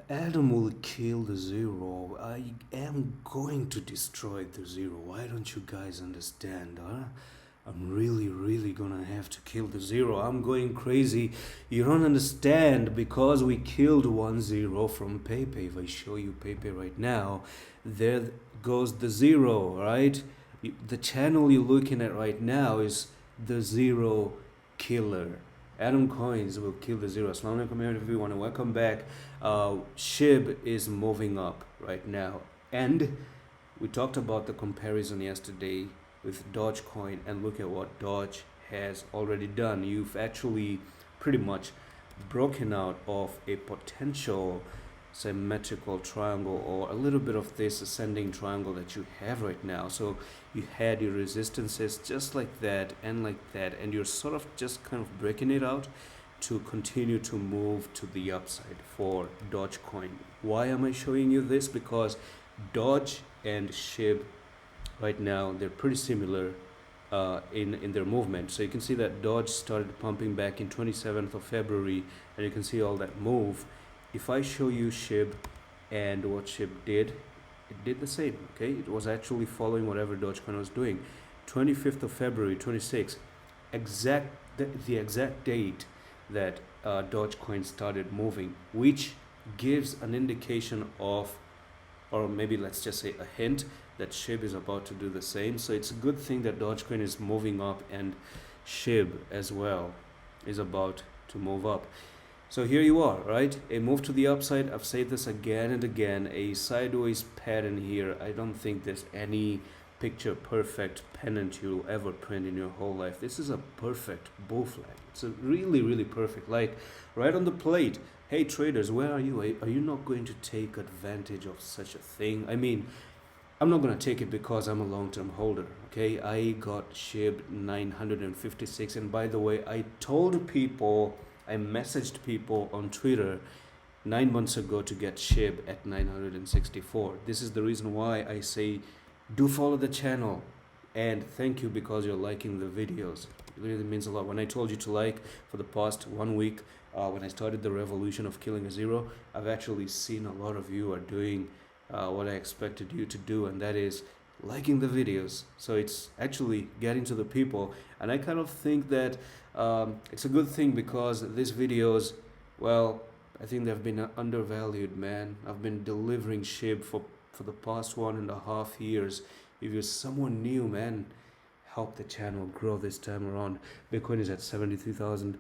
Adam will kill the zero. I am going to destroy the zero. Why don't you guys understand, huh? I'm really gonna have to kill the zero. I'm going crazy. You don't understand because we killed 1-0 from Pepe. If I show you Pepe right now, there goes the zero, right? The channel you're looking at right now is the zero killer. Adam Coins will kill the zero. Assalamu alaikum everyone and welcome back. Shib is moving up right now. And we talked about the comparison yesterday with Dogecoin, and look at what Doge has already done. You've actually pretty much broken out of a potential symmetrical triangle or a little bit of this ascending triangle that you have right now. So you had your resistances just like that, and you're sort of just kind of breaking it out to continue to move to the upside for Dogecoin. Why am I showing you this? Because Doge and Shib right now, they're pretty similar in their movement. So you can see that Doge started pumping back in 27th of February, and you can see all that move. If I show you Shib and what Shib did, it did the same. Okay, it was actually following whatever Dogecoin was doing. 25th of February 26, the exact date that Dogecoin started moving, which gives an indication of, or maybe let's just say a hint, that Shib is about to do the same. So it's a good thing that Dogecoin is moving up and Shib as well is about to move up. So here you are, right? A move to the upside. I've said this again and again. A sideways pattern here. I don't think there's any picture perfect pennant you'll ever print in your whole life. This is a perfect bull flag. It's a really perfect, like right on the plate. Hey traders, where are you? Are you not going to take advantage of such a thing? I mean, I'm not going to take it because I'm a long-term holder. Okay, I got Shib 956, and by the way, I told people, I messaged people on Twitter 9 months ago to get Shib at 964. This is the reason why I say do follow the channel, and thank you because you're liking the videos. It really means a lot. When I told you to like for the past 1 week, when I started the revolution of killing a zero, I've actually seen a lot of you are doing what I expected you to do, and that is liking the videos. So it's actually getting to the people, and I kind of think that it's a good thing because these videos, well, I think they've been undervalued, man. I've been delivering Shib for the past 1.5 years. If you're someone new, man, help the channel grow this time around. Bitcoin is at $73,000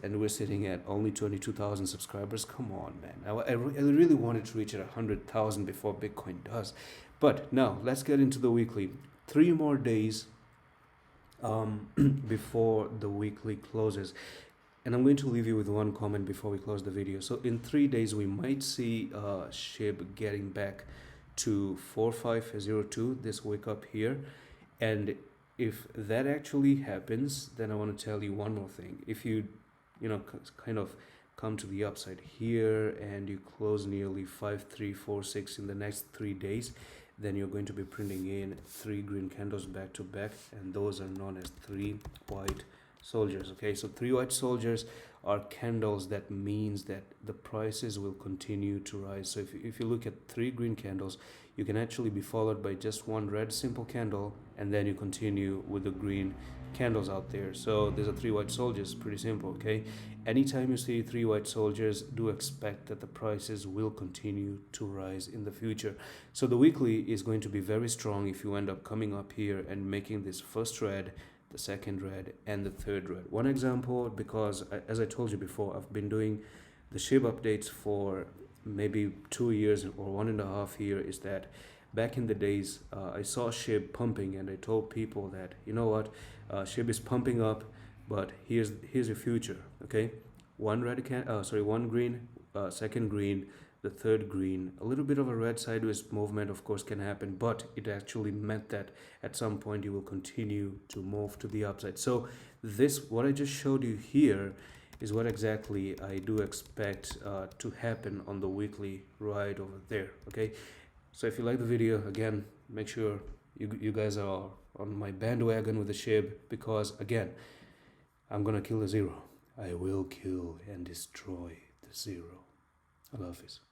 and we're sitting at only 22,000 subscribers. Come on, man. I really wanted to reach at 100,000 before Bitcoin does. But now let's get into the weekly. 3 more days before the weekly closes, and I'm going to leave you with one comment before we close the video. So in 3 days we might see Shib getting back to 4502, this wick up here. And if that actually happens, then I want to tell you one more thing. If you kind of come to the upside here and you close nearly 5346 in the next 3 days, then you're going to be printing in 3 green candles back to back, and those are known as 3 white soldiers. Okay, so 3 white soldiers are candles that means that the prices will continue to rise. So if you look at 3 green candles, you can actually be followed by just 1 red simple candle, and then you continue with the green candles out there. So there's a 3 white soldiers, pretty simple. Okay, anytime you see 3 white soldiers, do expect that the prices will continue to rise in the future. So the weekly is going to be very strong if you end up coming up here and making this first red, the second red, and the third red. One example, because as I told you before, I've been doing the Shib updates for maybe 2 years or 1.5 years, is that back in the days I saw Shib pumping, and I told people that, you know what, Shib is pumping up, but here's your future. Okay, 1 green, second green, the third green. A little bit of a red sideways movement of course can happen, but it actually meant that at some point you will continue to move to the upside. So this, what I just showed you here, is what exactly I do expect to happen on the weekly right over there. Okay, so if you like the video, again, make sure you guys are on my bandwagon with the Shib, because again, I'm gonna kill the zero. I will kill and destroy the zero. Allah Hafiz.